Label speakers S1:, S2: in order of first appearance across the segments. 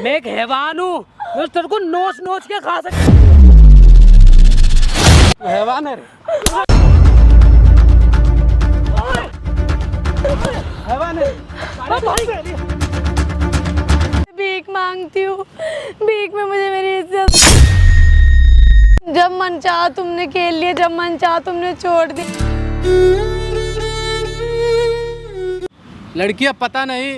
S1: मैं एक हैवान हूँ, मैं तेरे को नोच नोच के खा सकता। हैवान है रे, हैवान है।
S2: भीख मांगती हूँ, भीख में मुझे मेरी इज्जत। जब मन चाहा तुमने खेल लिया, जब मन चाहा तुमने छोड़ दिया।
S3: लड़कियां पता नहीं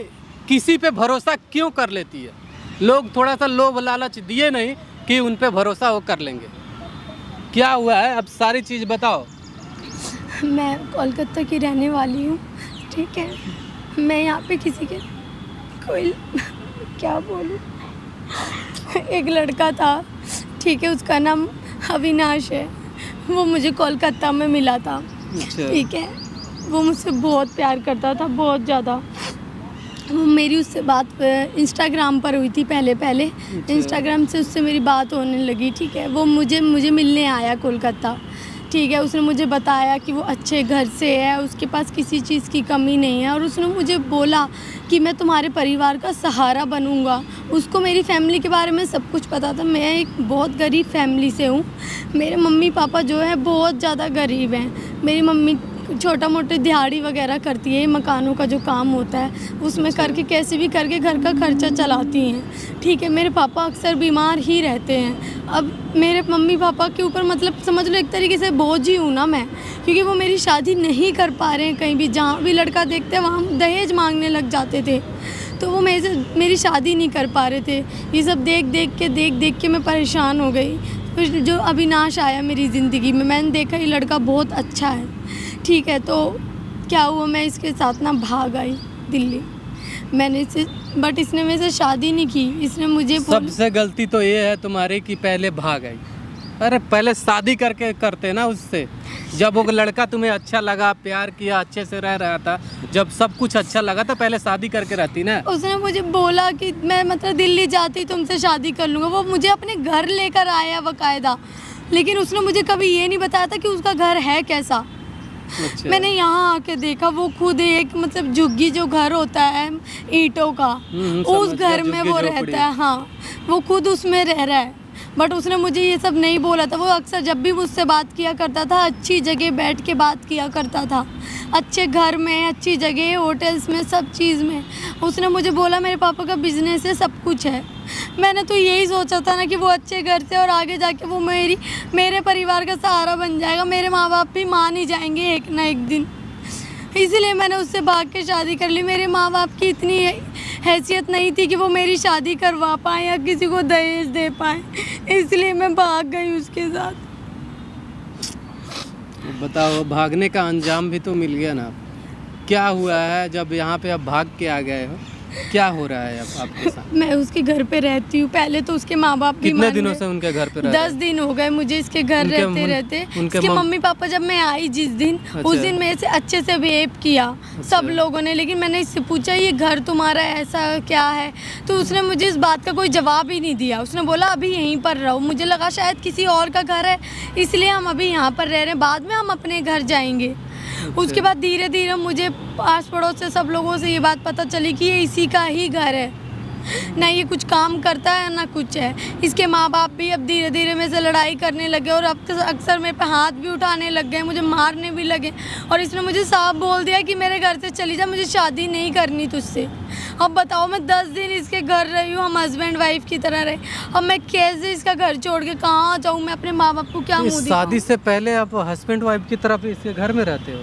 S3: किसी पे भरोसा क्यों कर लेती है। लोग थोड़ा सा लोभ लालच दिए नहीं कि उन पे भरोसा वो कर लेंगे। क्या हुआ है, अब सारी चीज़ बताओ।
S2: मैं कोलकाता की रहने वाली हूँ, ठीक है। मैं यहाँ पे किसी के कोई क्या बोलूँ, एक लड़का था, ठीक है, उसका नाम अविनाश है। वो मुझे कोलकाता में मिला था, ठीक है। वो मुझसे बहुत प्यार करता था, बहुत ज़्यादा। वो मेरी उससे बात इंस्टाग्राम पर हुई थी पहले इंस्टाग्राम से उससे मेरी बात होने लगी, ठीक है। वो मुझे मिलने आया कोलकाता, ठीक है। उसने मुझे बताया कि वो अच्छे घर से है, उसके पास किसी चीज़ की कमी नहीं है, और उसने मुझे बोला कि मैं तुम्हारे परिवार का सहारा बनूंगा। उसको मेरी फैमिली के बारे में सब कुछ पता था। मैं एक बहुत गरीब फैमिली से हूँ। मेरे मम्मी पापा जो है बहुत ज़्यादा गरीब हैं। मेरी मम्मी छोटा मोटे दिहाड़ी वगैरह करती है, मकानों का जो काम होता है उसमें करके कैसे भी करके घर का खर्चा चलाती हैं, ठीक है। मेरे पापा अक्सर बीमार ही रहते हैं। अब मेरे मम्मी पापा के ऊपर मतलब समझ लो एक तरीके से बोझ ही हूँ ना मैं, क्योंकि वो मेरी शादी नहीं कर पा रहे हैं। कहीं भी जहाँ भी लड़का देखते हैं वहाँ दहेज मांगने लग जाते थे, तो वो मेरी शादी नहीं कर पा रहे थे। ये सब देख देख के मैं परेशान हो गई। फिर जो अविनाश आया मेरी ज़िंदगी में, मैंने देखा ये लड़का बहुत अच्छा है, ठीक है। तो क्या हुआ, मैं इसके साथ ना भाग आई दिल्ली। मैंने बट इसने मेरे से शादी नहीं की। इसने मुझे
S3: सबसे गलती तो ये है तुम्हारी कि पहले भाग आई। अरे पहले शादी करके करते ना उससे। जब वो लड़का तुम्हें अच्छा लगा, प्यार किया, अच्छे से रह रहा था, जब सब कुछ अच्छा लगा तो पहले शादी करके रहती ना।
S2: उसने मुझे बोला कि मैं मतलब दिल्ली जाती तुमसे शादी कर लूँगा। वो मुझे अपने घर लेकर आया बाकायदा, लेकिन उसने मुझे कभी ये नहीं बताया था कि उसका घर है कैसा।
S3: अच्छा।
S2: मैंने यहाँ आके देखा, वो खुद एक मतलब झुग्गी जो घर होता है ईंटों का, उस घर में वो रहता है। हाँ, वो खुद उसमें रह रहा है। बट उसने मुझे ये सब नहीं बोला था। वो अक्सर जब भी मुझसे बात किया करता था, अच्छी जगह बैठ के बात किया करता था, अच्छे घर में, अच्छी जगह, होटल्स में, सब चीज़ में। उसने मुझे बोला मेरे पापा का बिजनेस है, सब कुछ है। मैंने तो यही सोचा था ना कि वो अच्छे घर से और आगे जाके वो मेरे परिवार का सहारा बन जाएगा। मेरे माँ बाप भी मान ही जाएंगे एक ना एक दिन। इसीलिए मैंने उससे भाग के शादी कर ली। मेरे माँ बाप की इतनी हैसियत नहीं थी कि वो मेरी शादी करवा पाएँ या किसी को दहेज दे पाएँ, इसलिए मैं भाग गई उसके साथ।
S3: बताओ, भागने का अंजाम भी तो मिल गया ना। क्या हुआ है जब यहाँ पे आप भाग के आ गए हो? क्या हो रहा है अब आपके साथ?
S2: मैं उसके घर पे रहती हूँ। पहले तो उसके माँ बाप भी
S3: कितने दिनों से उनके घर पे रह रहे?
S2: 10 दिन हो गए मुझे इसके घर रहते उसके मम्मी पापा जब मैं आई जिस दिन, उस दिन मेरे से अच्छे से बिहेव किया सब लोगों ने। लेकिन मैंने इससे पूछा ये घर तुम्हारा ऐसा क्या है, तो उसने मुझे इस बात का कोई जवाब ही नहीं दिया। उसने बोला अभी यहीं पर रहो। मुझे लगा शायद किसी और का घर है, इसलिए हम अभी यहाँ पर रह रहे हैं, बाद में हम अपने घर जाएंगे। उसके बाद धीरे धीरे मुझे आस पड़ोस से सब लोगों से ये बात पता चली कि ये इसी का ही घर है, ना ये कुछ काम करता है ना कुछ है। इसके माँ बाप भी अब धीरे धीरे मेरे से लड़ाई करने लगे और अब तो अक्सर मेरे पे हाथ भी उठाने लग गए, मुझे मारने भी लगे। और इसने मुझे साफ बोल दिया कि मेरे घर से चली जा, मुझे शादी नहीं करनी तुझसे। अब बताओ, मैं 10 दिन इसके घर रही हूँ, हम हस्बैंड वाइफ की तरह रहे। अब मैं कैसे इसका घर छोड़ के कहाँ जाऊँ? मैं अपने माँ बाप को क्या मुँह दिखाऊं?
S3: शादी से पहले आप हस्बैंड वाइफ की तरफ इसके घर में रहते हो?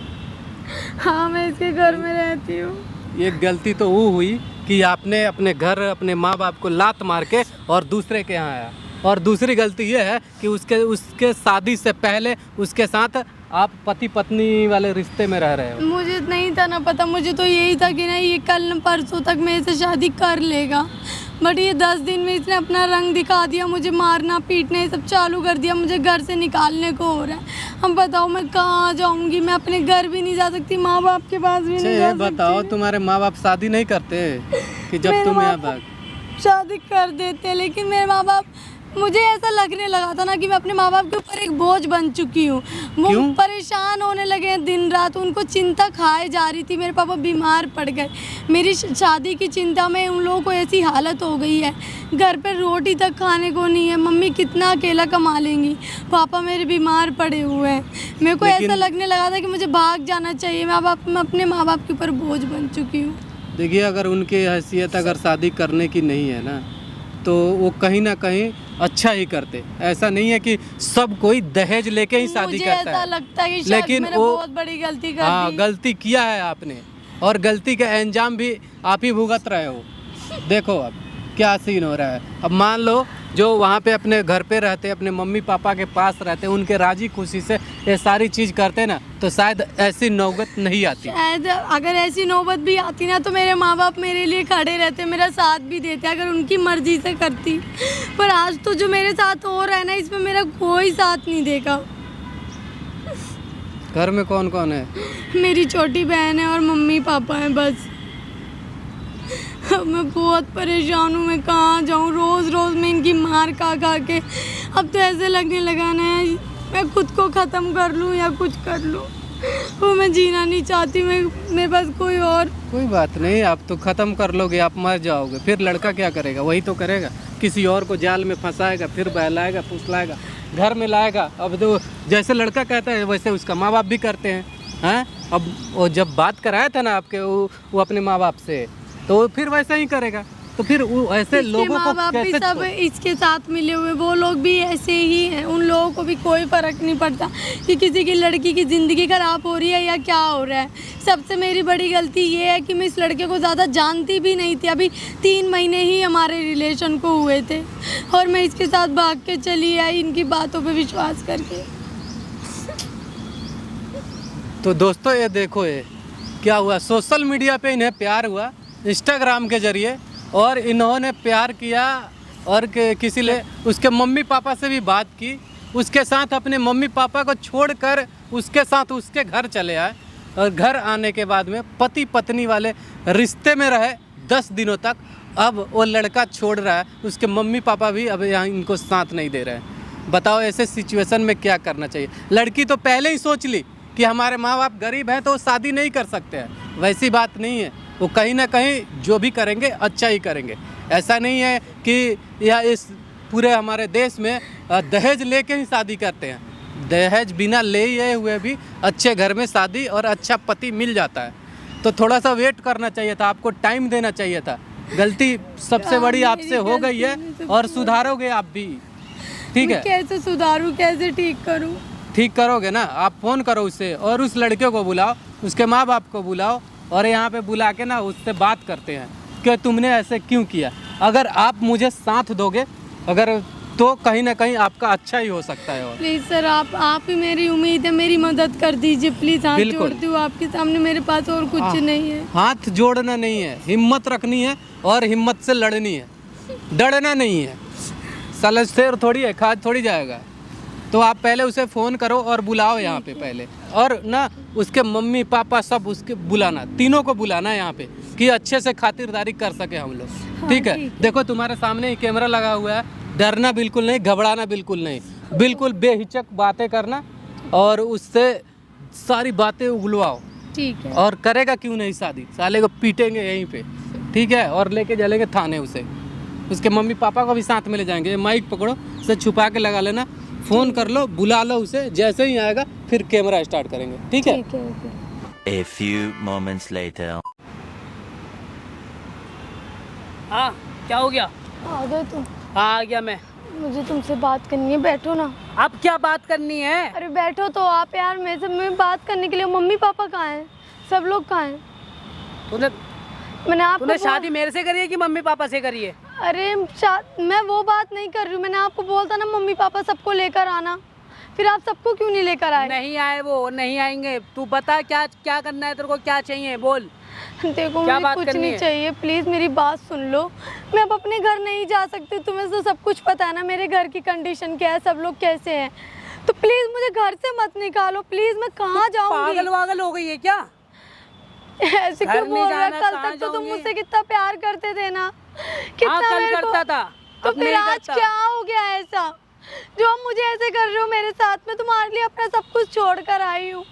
S2: हाँ, मैं इसके घर में रहती हूँ।
S3: ये गलती तो वो हुई कि आपने अपने घर, अपने माँ बाप को लात मार के और दूसरे के यहाँ आया। और दूसरी गलती ये है कि उसके शादी से पहले उसके साथ आप पति पत्नी वाले रिश्ते में रह रहे हो।
S2: मुझे नहीं था ना पता, मुझे तो यही था कि नहीं ये कल परसों तक मेरे से शादी कर लेगा। बट ये 10 दिन में इसने अपना रंग दिखा दिया, मुझे मारना पीटना ये सब चालू कर दिया, मुझे घर से निकालने को हो रहा है। हम बताओ मैं कहाँ जाऊँगी? मैं अपने घर भी नहीं जा सकती, माँ बाप के पास भी नहीं जा सकती।
S3: बताओ, तुम्हारे माँ बाप शादी नहीं करते कि जब तुम यहाँ भाग?
S2: शादी कर देते, लेकिन मेरे माँ बाप मुझे ऐसा लगने लगा था ना कि मैं अपने माँ बाप के ऊपर एक बोझ बन चुकी हूँ। वो
S3: क्यों?
S2: परेशान होने लगे हैं दिन रात, उनको चिंता खाए जा रही थी। मेरे पापा बीमार पड़ गए, मेरी शादी की चिंता में उन लोगों को ऐसी हालत हो गई है, घर पे रोटी तक खाने को नहीं है। मम्मी कितना अकेला कमा लेंगी, पापा मेरे बीमार पड़े हुए हैं। मेरे को ऐसा लगने लगा था कि मुझे भाग जाना चाहिए। मैं अपने माँ बाप के ऊपर बोझ बन चुकी हूँ।
S3: देखिए, अगर उनकी हैसियत अगर शादी करने की नहीं है ना, तो वो कहीं ना कहीं अच्छा ही करते। ऐसा नहीं है कि सब कोई दहेज लेके ही शादी करता है।
S2: मुझे ऐसा लगता है कि शायद
S3: लेकिन
S2: मैंने
S3: वो
S2: बहुत बड़ी गलती कर
S3: हाँ,
S2: दी।
S3: गलती किया है आपने, और गलती का अंजाम भी आप ही भुगत रहे हो। देखो अब क्या सीन हो रहा है। अब मान लो जो वहाँ पे अपने घर पे रहते, अपने मम्मी पापा के पास रहते, उनके राजी खुशी से ये सारी चीज़ करते ना, तो शायद ऐसी नौबत नहीं आती।
S2: शायद अगर ऐसी नौबत भी आती ना, तो मेरे माँ बाप मेरे लिए खड़े रहते, मेरा साथ भी देते अगर उनकी मर्जी से करती। पर आज तो जो मेरे साथ हो रहा है ना, इसमें मेरा कोई साथ नहीं देगा।
S3: घर में कौन कौन है?
S2: मेरी छोटी बहन है और मम्मी पापा हैं बस। मैं बहुत परेशान हूँ, मैं कहाँ जाऊँ। रोज़ रोज़ मैं इनकी मार खा खा के अब तो ऐसे लगने लगा ना, मैं खुद को ख़त्म कर लूँ या कुछ कर लूँ। वो मैं जीना नहीं चाहती। मेरे पास कोई
S3: बात नहीं, आप तो ख़त्म कर लोगे, आप मर जाओगे, फिर लड़का क्या करेगा? वही तो करेगा, किसी और को जाल में फंसाएगा, फिर बहलाएगा, फुसलाएगा, घर में लाएगा। अब तो जैसे लड़का कहता है वैसे उसका माँ बाप भी करते हैं। हैं अब वो जब बात कराया था ना आपके वो अपने माँ बाप से, तो फिर वैसा ही करेगा। तो फिर वो ऐसे लोगों को
S2: माँ-बाप भी
S3: कैसे
S2: सब इसके साथ मिले हुए, वो लोग भी ऐसे ही हैं। उन लोगों को भी कोई फ़र्क नहीं पड़ता कि किसी की लड़की की ज़िंदगी ख़राब हो रही है या क्या हो रहा है। सबसे मेरी बड़ी गलती ये है कि मैं इस लड़के को ज़्यादा जानती भी नहीं थी। अभी 3 महीने ही हमारे रिलेशन को हुए थे और मैं इसके साथ भाग के चली आई इनकी बातों पर विश्वास करके।
S3: तो दोस्तों ये देखो, ये क्या हुआ, सोशल मीडिया पे इन्हें प्यार हुआ इंस्टाग्राम के ज़रिए, और इन्होंने प्यार किया और किसी ले उसके मम्मी पापा से भी बात की, उसके साथ अपने मम्मी पापा को छोड़कर उसके साथ उसके घर चले आए, और घर आने के बाद में पति पत्नी वाले रिश्ते में रहे 10 दिनों तक। अब वो लड़का छोड़ रहा है, उसके मम्मी पापा भी अब यहाँ इनको साथ नहीं दे रहे हैं। बताओ ऐसे सिचुएशन में क्या करना चाहिए? लड़की तो पहले ही सोच ली कि हमारे माँ बाप गरीब हैं तो वो शादी नहीं कर सकते हैं। वैसी बात नहीं है, वो कहीं ना कहीं जो भी करेंगे अच्छा ही करेंगे। ऐसा नहीं है कि या इस पूरे हमारे देश में दहेज लेके ही शादी करते हैं। दहेज बिना ले हुए भी अच्छे घर में शादी और अच्छा पति मिल जाता है। तो थोड़ा सा वेट करना चाहिए था, आपको टाइम देना चाहिए था। गलती सबसे बड़ी आपसे हो गई है और सुधारोगे आप भी, ठीक है?
S2: कैसे सुधारूं, कैसे ठीक करूं?
S3: ठीक करोगे ना, आप फ़ोन करो उससे और उस लड़के को बुलाओ, उसके माँ बाप को बुलाओ, और यहाँ पे बुला के ना उससे बात करते हैं कि तुमने ऐसे क्यों किया। अगर आप मुझे साथ दोगे अगर, तो कहीं ना कहीं आपका अच्छा ही हो सकता है। और
S2: प्लीज़ सर, आप ही मेरी उम्मीद है, मेरी मदद कर दीजिए प्लीज़। हाथ जोड़ती हूँ आपके सामने, मेरे पास और कुछ नहीं है।
S3: हाथ जोड़ना नहीं है, हिम्मत रखनी है और हिम्मत से लड़नी है, डरना नहीं है। साला शेर थोड़ी है, खा थोड़ी जाएगा। तो आप पहले उसे फ़ोन करो और बुलाओ यहाँ पे पहले, और ना उसके मम्मी पापा सब उसके बुलाना, तीनों को बुलाना यहाँ पे कि अच्छे से खातिरदारी कर सके हम लोग। ठीक है? देखो तुम्हारे सामने ही कैमरा लगा हुआ है, डरना बिल्कुल नहीं, घबराना बिल्कुल नहीं, बिल्कुल बेहिचक बातें करना और उससे सारी बातें उगलवाओ। ठीक है? और करेगा क्यों नहीं शादी, साले को पीटेंगे यहीं पे, ठीक है? और लेके चलेंगे थाने उसे, उसके मम्मी पापा को भी साथ में ले जाएंगे। माइक पकड़ो, उसे छुपा के लगा लेना, फ़ोन कर लो, बुला लो उसे, जैसे ही आएगा फिर कैमरा स्टार्ट करेंगे। ठीक है?
S4: A few moments later.
S1: हाँ, क्या हो गया?
S2: आ गए तुम?
S1: हाँ आ गया मैं।
S2: मुझे तुमसे बात करनी है, बैठो ना।
S1: अब क्या बात करनी है?
S2: अरे बैठो तो आप यार, मेरे से मैं बात करने के लिए। मम्मी पापा कहाँ हैं? सब लोग कहाँ हैं? तूने
S1: शादी मेरे से करी है कि मम्मी पापा से करी है?
S2: अरे मैं वो बात नहीं कर रही हूँ। मैंने आपको बोलता ना मम्मी पापा सबको लेकर आना, फिर आप सबको क्यों नहीं लेकर आए?
S1: नहीं आए, वो नहीं आएंगे। तू बता क्या क्या करना है तेरे को, क्या चाहिए बोल।
S2: देखो मुझे कुछ नहीं चाहिए, प्लीज़ मेरी बात सुन लो। मैं अब अपने घर नहीं जा सकती, तुम्हें तो सब कुछ पता है ना मेरे घर की कंडीशन क्या है, सब लोग कैसे हैं। तो प्लीज़ मुझे घर से मत निकालो प्लीज़। मैं कहाँ जाऊँगी?
S1: पागल वागल हो गई है क्या?
S2: ऐसे क्यों बोल रहा है? कल तक तो तुम मुझसे कितना प्यार करते थे ना, कितना
S1: कल करता था।
S2: तो
S1: अब
S2: फिर
S1: नहीं
S2: आज
S1: करता।
S2: क्या हो गया ऐसा जो आप मुझे ऐसे कर रहे हो मेरे साथ? में तुम्हारे लिए अपना सब कुछ छोड़ कर आई हूँ।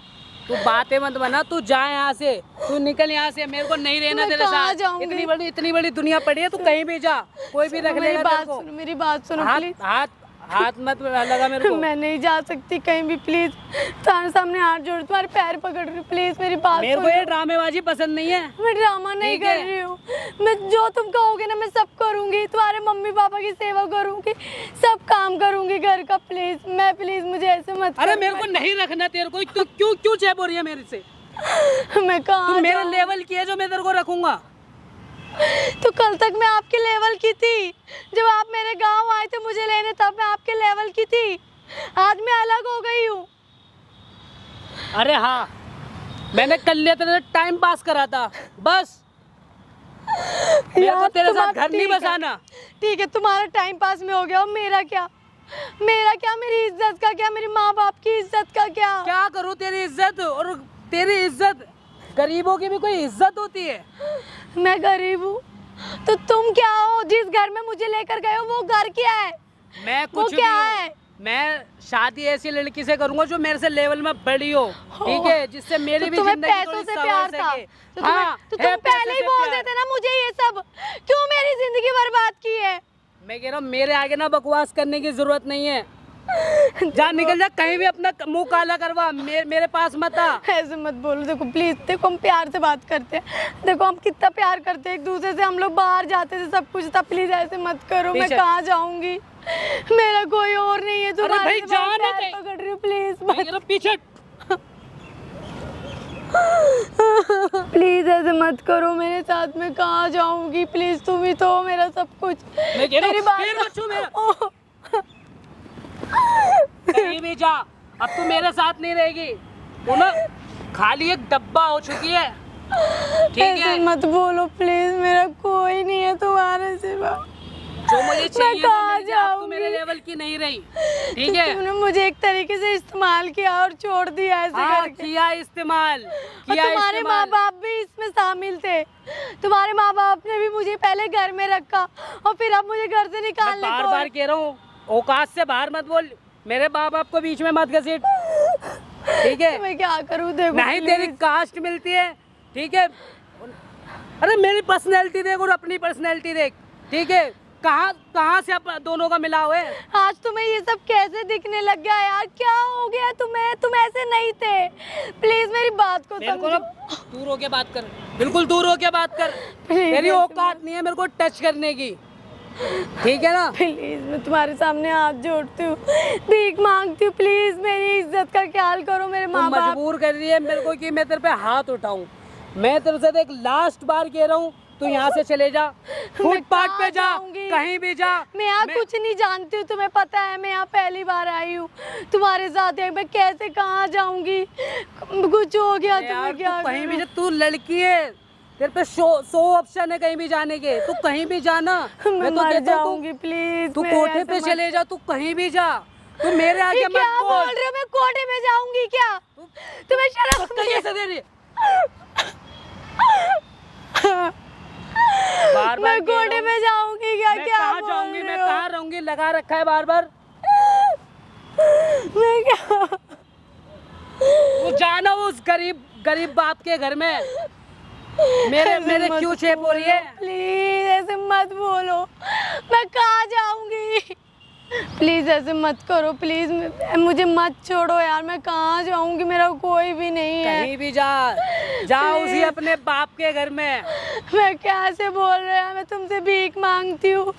S1: तू बातें मत बना, तू जा यहाँ से, तू निकल यहाँ से, मेरे को नहीं रहना
S2: मैं
S1: तेरे
S2: कहाँ
S1: साथ।
S2: जाऊंगी?
S1: इतनी बड़ी दुनिया पड़ी है, तू कहीं भी जा, कोई भी रख
S2: मेरी
S1: लेगा तेरे
S2: बात
S1: को।
S2: सुनो, मेरी बात सुनो
S1: हाथ
S2: प्लीज।
S1: हाथ मत लगा मेरे को।
S2: मैं नहीं जा सकती कहीं भी, प्लीज तुम्हारे सामने हाथ जोड़ तुम्हारे पैर पकड़ रही हूँ, प्लीज मेरी बात
S1: मेरे को
S2: सुनो।
S1: ये ड्रामेबाजी पसंद नहीं है।
S2: मैं ड्रामा नहीं
S1: ठीक है।
S2: कर रही हूँ, मैं जो तुम कहोगे ना मैं सब करूंगी, तुम्हारे मम्मी पापा की सेवा करूंगी, सब काम करूंगी घर का। प्लीज मुझे ऐसे मत
S1: अरे
S2: करो।
S1: मेरे को नहीं रखना तेरे को, तू क्यों चैप हो रही है मेरे से?
S2: मैं कहाँ
S1: तू मेरे
S2: जाऊँ?
S1: लेवल की है जो मैं तेरे को रखूंगा।
S2: तो कल तक मैं आपके लेवल की थी, जब आप मेरे गांव आए थे मुझे लेने तब मैं आपके लेवल की थी, आज मैं अलग हो गई हूँ।
S1: अरे हाँ, मैंने कल लिया तेरे से टाइम पास करा था बस। मेरे को तेरे साथ घर नहीं बसाना।
S2: ठीक है, तुम्हारा टाइम पास में हो गया, और मेरा क्या? मेरी इज्जत का क्या? मेरे माँ बाप की इज्जत का क्या?
S1: क्या करूँ तेरी इज्जत? और तेरी इज्जत, गरीबों की भी कोई इज्जत होती है?
S2: मैं गरीब हूँ तो तुम क्या हो? जिस घर में मुझे लेकर गए हो वो घर क्या है?
S1: मैं
S2: वो
S1: कुछ
S2: क्या
S1: भी हूँ।
S2: है?
S1: मैं शादी ऐसी लड़की से करूंगा जो मेरे से लेवल में बड़ी हो, ठीक है, जिससे मेरी
S2: तो
S1: भी
S2: तुम्हें
S1: जिंदगी
S2: पैसों
S1: थोड़ी
S2: से
S1: संवर
S2: प्यार था,
S1: सके।
S2: तो
S1: हाँ,
S2: तुम
S1: है पैसे
S2: पहले ही
S1: से
S2: बोल
S1: प्यार।
S2: देते ना मुझे ये सब, क्यों मेरी जिंदगी बर्बाद की है?
S1: मैं कह रहा हूँ मेरे आगे ना बकवास करने की जरूरत नहीं है। जा निकल जा, कहीं भी अपना मुंह काला करवा, मेरे पास मत आ।
S2: ऐसे मत बोलो, देखो प्लीज, देखो हम प्यार से बात करते हैं, देखो हम कितना प्यार करते हैं एक दूसरे से, हम लोग बाहर जाते थे सब कुछ था, प्लीज ऐसे मत करो। मैं
S1: पीछे।
S2: कहाँ जाऊंगी? मेरा कोई और नहीं है, तुम्हारे
S1: भाई,
S2: से
S1: जा
S2: मैं
S1: ना
S2: पैर
S1: कहीं।
S2: पकड़ रही हूँ, प्लीज
S1: मैं कह रहा हूँ पीछे।
S2: प्लीज ऐसे मत करो मेरे साथ, मैं कहाँ जाऊंगी? प्लीज तुम ही तो हो मेरा सब कुछ।
S1: मैं कह रहा
S2: मेरी
S1: हूँ
S2: बात
S1: पैर मत छू मेरा।
S2: ओह,
S1: कहीं भी जा, अब तू मेरे साथ नहीं रहेगी, तू ना खाली एक डब्बा हो चुकी है, ठीक
S2: ऐसे
S1: है?
S2: मत बोलो प्लीज, मेरा कोई नहीं है तुम्हारे सिवा।
S1: जो मुझे चाहिए वो
S2: कहाँ
S1: मिल जाए, अब तू
S2: जाऊंगी?
S1: मेरे लेवल की नहीं रही, ठीक है?
S2: तुमने मुझे एक तरीके से इस्तेमाल किया और छोड़ दिया ऐसे
S1: हाँ,
S2: करके।
S1: किया इस्तेमाल,
S2: और
S1: किया
S2: तुम्हारे माँ
S1: इस्तेमाल।
S2: बाप भी इसमें शामिल थे, तुम्हारे माँ बाप ने भी मुझे पहले घर में रखा और फिर अब मुझे घर से
S1: मैं
S2: निकालने
S1: बार
S2: को।
S1: बार कह रहा हूँ, औकात से बाहर मत बोल, मेरे माँ बाप को बीच में मत घसीट, ठीक है?
S2: मैं क्या करूँ? देखो
S1: नहीं तेरी
S2: please।
S1: कास्ट मिलती है, ठीक है? अरे मेरी पर्सनैलिटी देख और अपनी पर्सनैलिटी देख, ठीक है? कहाँ से आप दोनों का मिलाव है?
S2: आज तुम्हें ये सब कैसे दिखने लग गया यार? क्या हो गया तुम्हें? तुम ऐसे नहीं थे, प्लीज मेरी बात को
S1: मेरे को ना
S2: समझो।
S1: दूर होके बात कर, बिल्कुल दूर होके बात कर। तेरी औकात नहीं है मेरे को टच करने की, ठीक है ना?
S2: प्लीज मैं तुम्हारे सामने हाथ जोड़ती हूँ, भीख मांगती हूँ, प्लीज मेरी इज्जत का ख्याल करो। मेरे
S1: तू
S2: माँ बाप
S1: मजबूर कर रही है मेरे को कि मैं तेरे पे हाथ उठाऊं। मैं तेरे से एक लास्ट बार कह रहा हूँ, तू यहाँ से चले जा, फुटपाथ पे जा,
S2: जाऊंगी?
S1: कहीं भी जा।
S2: मैं यहाँ कुछ नहीं जानती हूँ, तुम्हें पता है, मैं यहाँ पहली बार आई हूँ तुम्हारे साथ, मैं कैसे कहाँ जाऊंगी? कुछ हो गया
S1: यार,
S2: तुम्हें
S1: तू
S2: क्या
S1: कहीं भी जा,
S2: करूं?
S1: तू लड़की है, तेरे पे 100 ऑप्शन है कहीं भी जाने के, तू कहीं भी जाना।
S2: मैं
S1: तो
S2: मर
S1: कहता हूँ
S2: जाऊंगी प्लीज।
S1: तू कोठे पे चले जा, तू कहीं भी जा, तू मेरे आगे
S2: ये
S1: मत
S2: क्या बोल
S1: बोल।
S2: रहे हो? मैं कोठे में जाऊंगी क्या? तुम्हें शर्म
S1: धक्का
S2: नहीं है?
S1: कैसे दे रही है? बार
S2: मैं
S1: बार कह रहा
S2: कोठे
S1: हूँ,
S2: में जाऊंगी क्या?
S1: मैं
S2: क्या
S1: कहाँ
S2: बोल
S1: जाऊंगी,
S2: रहे
S1: मैं
S2: हो?
S1: कहाँ रहूंगी, लगा रखा है बार बार।
S2: मैं क्या?
S1: वो जाना उस गरीब बाप के घर में। मेरे क्यों चेप हो रही है?
S2: प्लीज ऐसे मत बोलो, मैं कहाँ जाऊंगी? प्लीज ऐसे मत करो, प्लीज मुझे मत छोड़ो यार, मैं कहाँ जाऊंगी? मेरा कोई भी नहीं है।
S1: कहीं भी जा उसी अपने बाप के घर में।
S2: मैं कैसे बोल रहे हैं? मैं तुमसे भीख मांगती हूँ,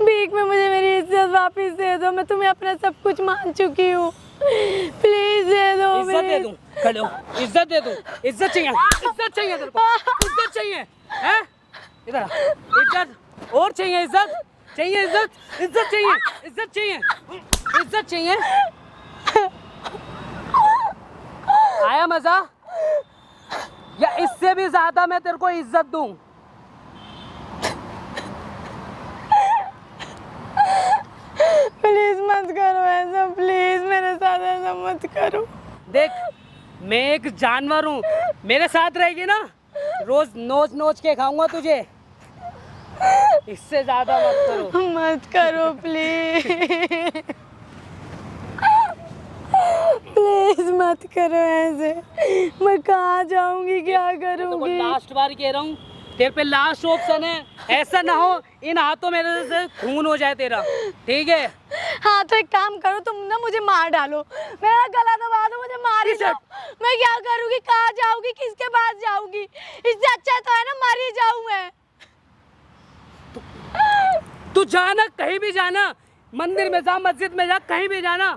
S2: भीख में मुझे मेरी इज्जत वापस दे दो, मैं तुम्हें अपना सब कुछ मान चुकी हूँ, प्लीज दे दो।
S1: इज्जत दे दूं, खड़े हो, इज्जत दे दूं, इज्जत चाहिए, इज्जत चाहिए तेरे को, इज्जत चाहिए, हैं? इधर आ, इज्जत और चाहिए, इज्जत चाहिए, इज्जत चाहिए, इज्जत चाहिए, इज्जत चाहिए। आया मजा? या इससे भी ज्यादा मैं तेरे को इज्जत दूं?
S2: प्लीज मत करो ऐसा, प्लीज मेरे साथ ऐसा मत करो।
S1: देख, मैं एक जानवर हूँ, मेरे साथ रहेगी ना, रोज नोच नोच के खाऊंगा तुझे, इससे ज्यादा मत करो।
S2: मत करो प्लीज, प्लीज मत करो ऐसे। मैं कहाँ जाऊंगी, क्या करूंगी?
S1: लास्ट बार कह रहा हूँ, तेरे पे लास्ट ऑप्शन है। ऐसा ना हो इन हाथों मेरे से खून हो जाए तेरा, ठीक है?
S2: हाँ तो एक काम करो, तुम ना मुझे मार डालो, मेरा गला दबा दो, मुझे मार ही दो। मैं क्या करूंगी, कहाँ जाऊंगी, किसके पास जाऊंगी? इससे अच्छा तो है ना मर ही जाऊं मैं।
S1: तू जाना, कहीं भी जाना, मंदिर में जा, मस्जिद में जा, कहीं भी जाना,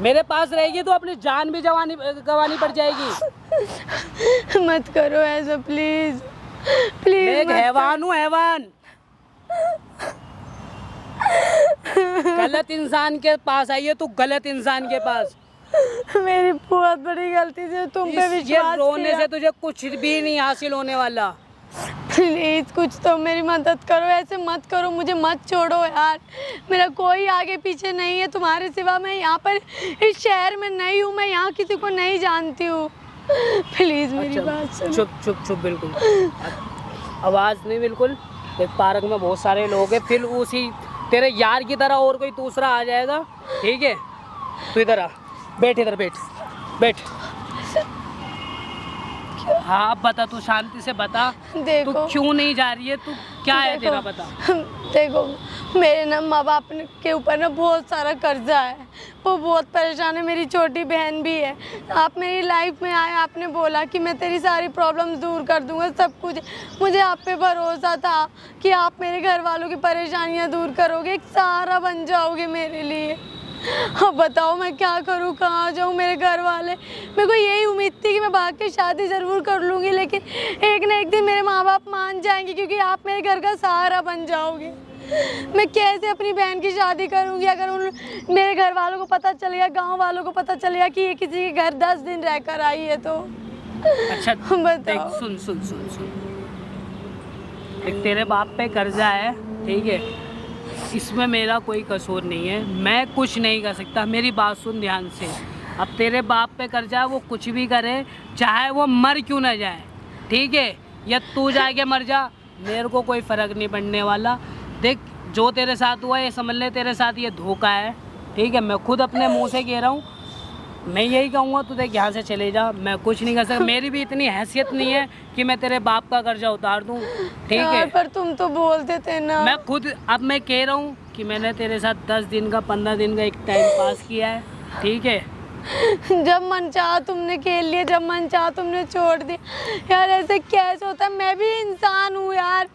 S1: मेरे पास रहेगी तो अपनी जान भी गंवानी पड़ जाएगी।
S2: मत करो ऐसा प्लीज, प्लीज।
S1: मैं एक हैवान हूँ, हैवान। गलत इंसान के पास आई है तू, गलत इंसान के पास।
S2: मेरी बहुत बड़ी गलती से तुम पे
S1: ये
S2: विश्वास
S1: रोने
S2: किया।
S1: से तुझे कुछ भी नहीं हासिल होने वाला।
S2: प्लीज कुछ तो मेरी मदद करो, ऐसे मत करो, मुझे मत छोड़ो यार। मेरा कोई आगे पीछे नहीं है तुम्हारे सिवा। मैं यहाँ पर इस शहर में नहीं हूँ, मैं यहाँ किसी को नहीं जानती हूँ। प्लीज मेरी बात सुनो।
S1: चुप चुप चुप, बिल्कुल आवाज नहीं, बिल्कुल। एक पार्क में बहुत सारे लोग हैं, फिर उसी तेरे यार की तरह और कोई दूसरा आ जाएगा, ठीक है? तू इधर आ, बैठ, इधर बैठ, बैठ। हाँ अब बता, तू शांति से बता,
S2: देखो
S1: तू क्यों नहीं जा रही है? तू क्या है तेरा, बता।
S2: देखो मेरे ना माँ बाप के ऊपर ना बहुत सारा कर्जा है, वो बहुत परेशान है। मेरी छोटी बहन भी है। आप मेरी लाइफ में आए, आपने बोला कि मैं तेरी सारी प्रॉब्लम्स दूर कर दूंगा, सब कुछ। मुझे आप पे भरोसा था कि आप मेरे घर वालों की परेशानियाँ दूर करोगे, एक सहारा बन जाओगे मेरे लिए। अब बताओ मैं क्या करूँ, कहाँ जाऊँ? मेरे घर वाले, मेरे को यही उम्मीद थी कि मैं भाग के शादी ज़रूर कर लूँगी, लेकिन एक ना एक दिन मेरे माँ बाप मान जाएंगे क्योंकि आप मेरे घर का सहारा बन जाओगे। मैं कैसे अपनी बहन की शादी करूँगी अगर उन मेरे घर वालों को पता चल गया, गाँव वालों को पता चल गया कि ये किसी के घर 10 दिन रहकर आई है तो?
S1: अच्छा
S2: बताओ।
S1: देख, सुन सुन सुन सुन, एक तेरे बाप पे कर्जा है, ठीक है? इसमें मेरा कोई कसूर नहीं है, मैं कुछ नहीं कर सकता। मेरी बात सुन ध्यान से। अब तेरे बाप पे कर्जा है, वो कुछ भी करे, चाहे वो मर क्यों ना जाए, ठीक है? या तू जाके मर जा, मेरे को कोई फ़र्क नहीं पड़ने वाला। देख जो तेरे साथ हुआ ये समझ ले तेरे साथ ये धोखा है, ठीक है? मैं खुद अपने मुंह से कह रहा हूँ। मैं यही कहूँगा तू देख यहाँ से चले जा, मैं कुछ नहीं कर सकता। मेरी भी इतनी हैसियत नहीं है कि मैं तेरे बाप का कर्जा उतार दूँ, ठीक है?
S2: पर तुम तो बोलते थे ना।
S1: मैं खुद अब मैं कह रहा हूँ कि मैंने तेरे साथ 10 दिन का 15 दिन का एक टाइम पास किया है, ठीक है?
S2: जब मन चाहा तुमने खेल लिया, जब मन चाहा तुमने छोड़ दिया। यार ऐसे कैसे होता है? मैं भी इंसान हूँ यार,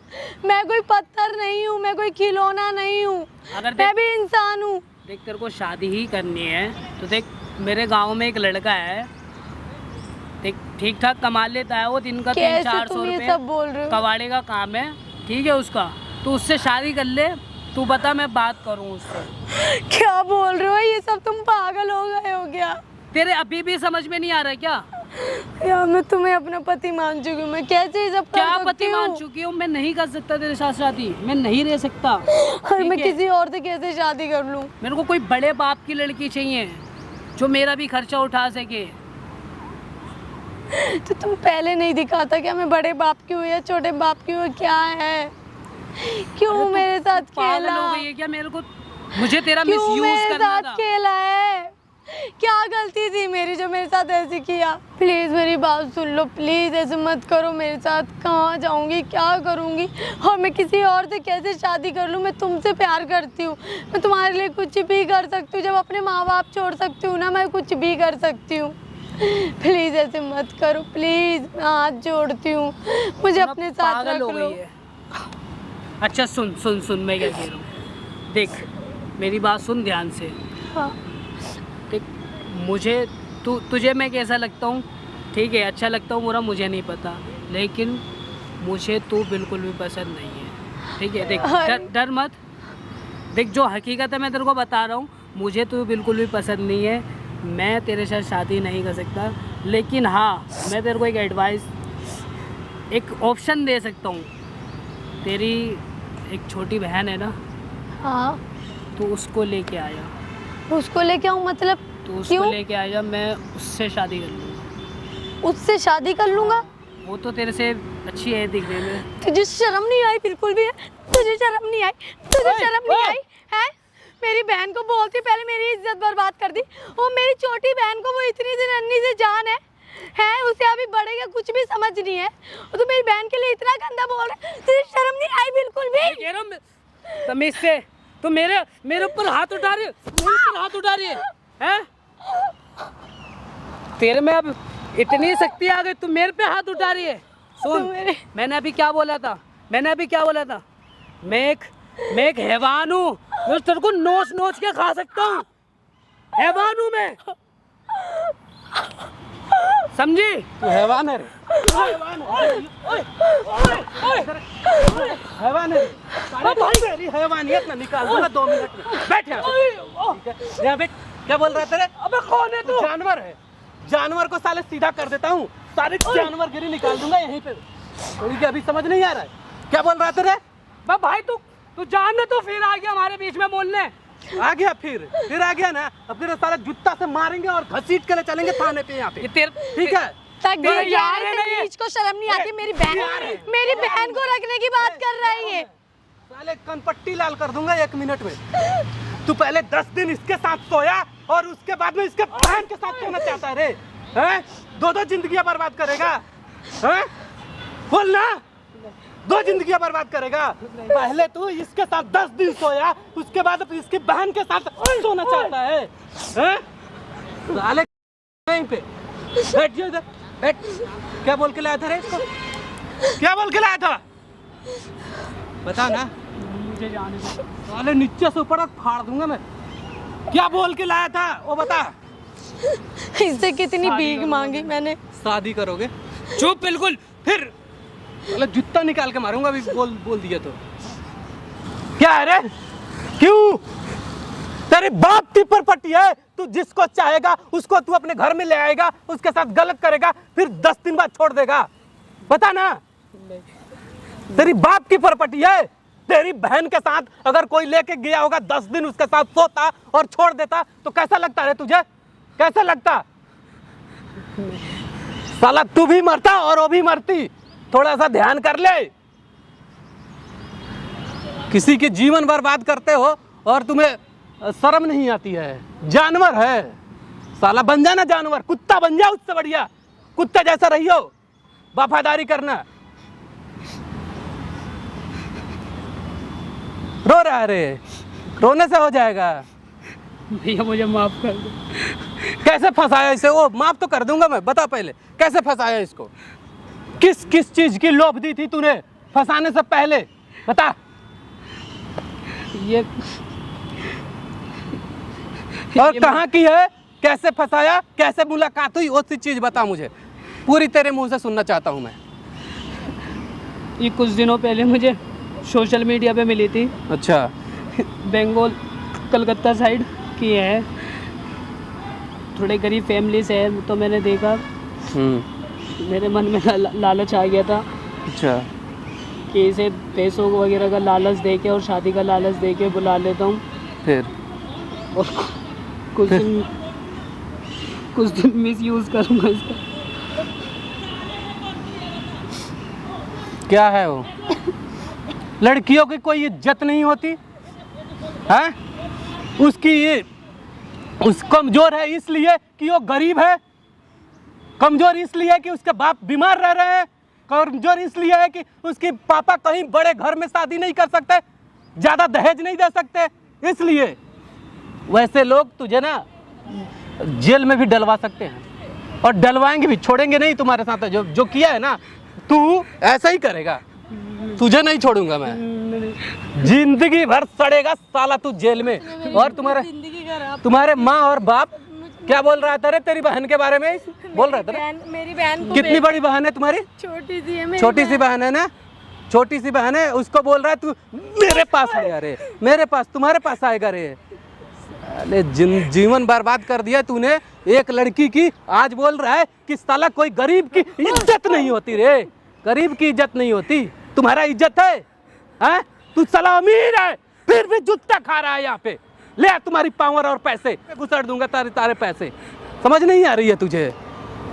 S2: मैं कोई पत्थर नहीं हूँ, मैं कोई खिलौना नहीं हूँ, मैं भी इंसान हूँ।
S1: देख तेरे को शादी ही करनी है तो देख, मेरे गांव में एक लड़का है, देख ठीक ठाक कमा लेता है वो, दिन का 300-400 रुपये कबाड़े का काम है, ठीक है उसका? तो उससे शादी कर ले। तू बता मैं बात करूँ उससे?
S2: क्या बोल रहे हो? ये सब तुम पागल हो गए हो क्या?
S1: तेरे अभी भी समझ में नहीं आ रहा क्या?
S2: यार मैं तुम्हें अपना पति मान चुकी हूँ, मैं कैसे ये सब कर
S1: क्या
S2: सकती
S1: पति मान
S2: हूँ?
S1: चुकी हूँ? मैं नहीं कर सकता तेरे साथ शादी, मैं नहीं रह सकता।
S2: और मैं
S1: ठीक है?
S2: किसी और से कैसे शादी कर लूँ?
S1: मेरे को कोई बड़े बाप की लड़की चाहिए जो मेरा भी खर्चा उठा सके।
S2: तो तुम पहले नहीं दिखाता क्या मैं बड़े बाप की हूँ या छोटे बाप की हूँ? क्या है, क्यों मेरे साथ
S1: पागल
S2: खेला?
S1: हो गई है क्या? मेरे को, मुझे तेरा
S2: क्यों
S1: मिसयूज
S2: मेरे
S1: करना
S2: साथ
S1: था।
S2: खेला है? क्या गलती थी मेरी जो मेरे साथ ऐसे किया? प्लीज मेरी बात सुन लो, प्लीज ऐसे मत करो मेरे साथ। कहाँ जाऊंगी, क्या करूंगी, और मैं किसी और से कैसे शादी कर लूँ? मैं तुमसे प्यार करती हूँ, मैं तुम्हारे लिए कुछ भी कर सकती हूँ। जब अपने माँ बाप छोड़ सकती हूँ ना, मैं कुछ भी कर सकती हूँ। प्लीज ऐसे मत करो, प्लीज मैं हाथ जोड़ती हूँ, मुझे अपने साथ
S1: पागल
S2: रख
S1: हो
S2: लो।
S1: गई है। अच्छा सुन सुन सुन, मैं क्या कह रहा हूँ, देख मेरी बात सुन ध्यान से।
S2: हाँ।
S1: देख मुझे तुझे मैं कैसा लगता हूँ, ठीक है? अच्छा लगता हूँ बुरा मुझे नहीं पता, लेकिन मुझे तू बिल्कुल भी पसंद नहीं है, ठीक है? देख डर मत, देख जो हकीकत है मैं तेरे को बता रहा हूँ, मुझे तू बिल्कुल भी पसंद नहीं है। मैं तेरे साथ शादी नहीं कर सकता, लेकिन हाँ मैं तेरे को एक एडवाइस, एक ऑप्शन दे सकता हूँ। तेरी एक छोटी बहन है ना,
S2: हाँ
S1: तो उसको लेके आया।
S2: उसको लेके आऊँ मतलब?
S1: तो उसको
S2: क्यों?
S1: लेके आया, मैं उससे शादी कर लूँगा।
S2: उससे शादी कर लूँगा?
S1: वो तो तेरे से अच्छी है दिखने में।
S2: तुझे शर्म नहीं आई बिल्कुल भी? तुझे शर्म नहीं आई? तुझे शर्म नहीं आई है? मेरी बहन को बोलती, पहले मेरी इज्जत बर्बाद कर दी। और मेरी छोटी बहन को, वो इतनी सी नन्ही सी जान है उसे अभी बड़े का कुछ भी समझ नहीं है, और तू मेरी बहन के लिए इतना गंदा बोल रहा है। तुझे शर्म नहीं आई बिल्कुल भी?
S1: तमीज से तो मेरे ऊपर हाथ उठा रही है, मेरे ऊपर हाथ उठा रही है? तेरे में अब इतनी शक्ति आ गई, तू मेरे पे हाथ उठा रही है। सुन, मैंने अभी क्या बोला था? मैं एक हैवान हूँ, मैं तेरे को नोच नोच के खा सकता हूँ। हैवान हूँ मैं, समझी?
S3: तू हैवान है रे, हैवान है। तेरी हैवानियत ना निकाल दूंगा 2 मिनट में। बैठ यहाँ बैठ। क्या बोल रहा है तेरे?
S1: अबे कौन है तू?
S3: जानवर है, जानवर को साले सीधा कर देता हूँ, सारे जानवर गिरी निकाल दूंगा यहीं पे। तेरी क्या अभी समझ नहीं आ रहा है? क्या बोल रहा है तेरे?
S1: भाई तू जान ना, तो फिर आ गया हमारे बीच में बोलने।
S3: आ गया फिर आ गया ना। अब फिर सारा जूता से मारेंगे और घसीट के ले चलेंगे थाने पे यहाँ पे। ठीक है?
S2: तकदीर
S1: यार
S2: यार,
S1: है नहीं है।
S2: को शर्म नहीं आती? मेरी बहन को रखने की बात कर रहा है ये।
S3: साले कनपट्टी लाल कर दूंगा 1 मिनट में। तू पहले 10 दिन इसके साथ सोया और उसके बाद में इसके बहन के साथ सोना चाहता है रे? हैं? 2 जिंदगियां बर्बाद करेगा? हैं? बोल ना, 2 जिंदगियां बर्बाद करेगा। पहले तू इसके साथ 10 दिन सोया, उसके बाद इसकी बहन के साथ सोना चाहता है? हैं? साले यहीं पे बैठ जाओ इधर, बैठ। क्या बोल के लाया था रे इसको? क्या बोल के लाया था? बता ना।
S1: मुझे जाने दो।
S3: साले नीचे से ऊपर तक फाड़ दूंगा मैं। क्या बोल के लाया था वो बता।
S2: इससे कितनी भीख मांगी मैंने?
S3: शादी करोगे?
S1: चुप बिल्कुल।
S3: फिर मतलब जूता निकाल के मारूंगा अभी बोल दिया तो। क्या है रे? क्यों? तेरे बाप की प्रॉपर्टी है, तू जिसको चाहेगा उसको तू अपने घर में ले आएगा, उसके साथ गलत करेगा, फिर 10 दिन बाद छोड़ देगा। बता ना। तेरी बाप की प्रॉपर्टी है। तेरी बहन के साथ अगर कोई लेके गया होगा, 10 दिन उसके साथ सोता और छोड़ देता तो कैसा लगता है तुझे? कैसा लगता? साला तू भी मरता और वो भी मरती। थोड़ा सा ध्यान कर ले। किसी के जीवन बर्बाद करते हो और तुम्हें शर्म नहीं आती है। जानवर है साला, बन जाना जानवर, कुत्ता बन जा, उससे बढ़िया कुत्ते जैसा रहियो, वफादारी करना। रो रहा है रे? रोने से हो जाएगा।
S1: भैया मुझे माफ कर दो।
S3: कैसे फंसाया इसे? वो माफ तो कर दूंगा मैं, बता पहले कैसे फंसाया इसको? किस चीज की लोभ दी थी तूने फंसाने से पहले? बता।
S1: ये
S3: और कहाँ की है? कैसे फंसाया? कैसे मुलाकात हुई? वो सी चीज बता मुझे, पूरी तेरे मुंह से सुनना चाहता हूँ मैं।
S1: ये कुछ दिनों पहले मुझे सोशल मीडिया पे मिली थी।
S3: अच्छा।
S1: बंगाल कलकत्ता साइड की है, थोड़े गरीब फैमिली से है। तो मैंने देखा, मेरे मन में लालच आ गया था।
S3: अच्छा।
S1: कि इसे पैसों वगैरह का लालच दे के और शादी का लालच दे के बुला लेता हूँ।
S3: फिर
S1: और कुछ दिन मिस यूज करूँगा इसका।
S3: क्या है वो? लड़कियों की कोई इज्जत नहीं होती है? उस कमजोर है इसलिए कि वो गरीब है, कमजोर इसलिए कि उसके बाप बीमार रह रहे हैं, कमजोर इसलिए है कि उसके पापा कहीं बड़े घर में शादी नहीं कर सकते, ज्यादा दहेज नहीं दे सकते, इसलिए। वैसे लोग तुझे ना जेल में भी डलवा सकते हैं और डलवाएंगे भी, छोड़ेंगे नहीं तुम्हारे साथ। जो किया है ना तू, ऐसा ही करेगा। तुझे नहीं छोड़ूंगा मैं, जिंदगी भर सड़ेगा साला तू जेल में। और तुम्हारे माँ और बाप क्या बोल रहा था रे तेरी बहन के बारे में? बोल रहा था
S2: मेरी बहन
S3: कितनी बड़ी बहन है तुम्हारी?
S2: छोटी सी है।
S3: छोटी सी बहन है ना? छोटी सी बहन है, उसको बोल रहा है तू मेरे पास आएगा रे, मेरे पास, तुम्हारे पास आएगा रे। अरे जीवन बर्बाद कर दिया तूने एक लड़की की। आज बोल रहा है कि साला कोई गरीब की इज्जत नहीं होती रे, गरीब की इज्जत नहीं होती। तुम्हारा इज्जत है? हैं? तू साला अमीर है फिर भी जूता खा रहा है यहाँ पे। ले तुम्हारी पावर और पैसे घुसड़ दूंगा तारे पैसे। समझ नहीं आ रही है तुझे?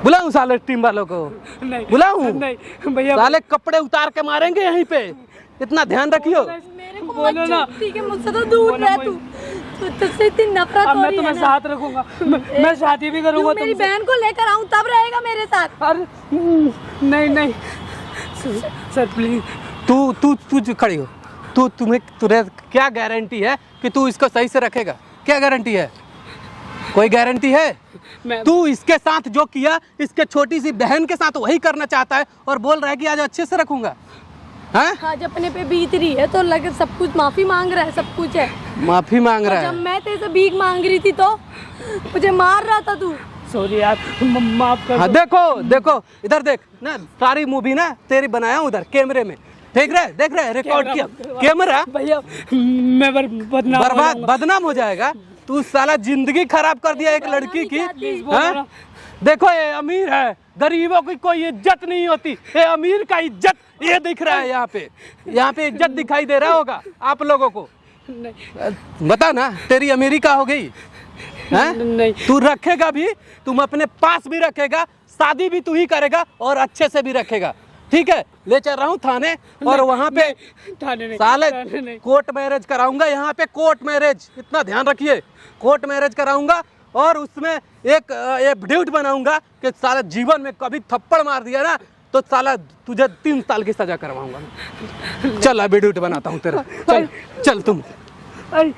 S3: बुलाऊं साले टीम वालों को?
S1: नहीं
S3: बुलाऊं?
S1: नहीं भैया
S3: साले कपड़े उतार के मारेंगे यहीं पे, इतना ध्यान रखियो।
S2: मेरे को
S1: बोलो
S2: मत
S1: ना।
S2: छू, ठीक है, मुझसे तो दूर
S1: बोलो
S2: रह
S1: भाई।
S2: तू तुझसे इतनी नफरत
S1: अब
S2: हो
S1: मैं
S2: रही
S1: तुम्हें
S2: है ना।
S1: साथ रखूंगा, मैं शादी भी करूंगा
S2: मेरी
S1: तुमसे।
S2: बहन को लेकर आऊं तब रहेगा मेरे साथ।
S1: अरे नहीं नहीं सर प्लीज।
S3: तू तू तू खड़ी हो। तुम्हें तुझे क्या गारंटी है कि तू इसको सही से रखेगा? क्या गारंटी है? कोई गारंटी है?
S1: मैं
S3: तू इसके साथ जो किया, इसके छोटी सी बहन के साथ वही करना चाहता है और बोल रहा है कि आज अच्छे से रखूंगा। हैं?
S2: आज अपने पे बीत रही है तो लगे सब कुछ माफी मांग रहा है, सब कुछ है।
S3: माफी मांग रहा
S2: जब
S3: है।
S2: मैं तेरे से भीख मांग रही थी तो मुझे मार रहा था तू।
S1: सॉरी यार, माफ कर
S3: हाँ
S1: दो।
S3: देखो देखो इधर देख ना, सारी मूवी ना तेरी बनाया हूँ उधर कैमरे में, देख रहे रिकॉर्ड किया कैमरा।
S1: भैया मैं बदनाम हो
S3: बर्बाद
S1: जाऊंगा।
S3: बदनाम हो जाएगा। तू साला जिंदगी खराब कर दिया एक लड़की की।
S2: प्लीज
S1: बोलो
S3: हाँ?
S1: ना।
S3: देखो ये अमीर है, गरीबों की कोई इज्जत नहीं होती, ये अमीर का इज्जत ये दिख रहा है। यहाँ पे इज्जत दिखाई दे रहा होगा आप लोगों को।
S1: नहीं
S3: बता ना, तेरी अमीरी का हो गई हैं?
S1: नहीं
S3: तू रखेगा भी, तुम अपने पास भी रखेगा, शादी भी तू ही करेगा और अच्छे से भी रखेगा, ठीक है? ले चल रहा हूँ थाने और वहाँ पे
S1: थाने नहीं,
S3: साले
S1: थाने नहीं।
S3: कोर्ट मैरिज कराऊंगा। यहाँ पे कोर्ट मैरिज, इतना ध्यान रखिए, कोर्ट मैरिज कराऊंगा और उसमें एक एफिडेविट बनाऊंगा कि साला जीवन में कभी थप्पड़ मार दिया ना तो साला तुझे 3 साल की सजा करवाऊंगा। चल एफिडेविट बनाता हूँ तेरा, चल चल तुम।
S1: अरे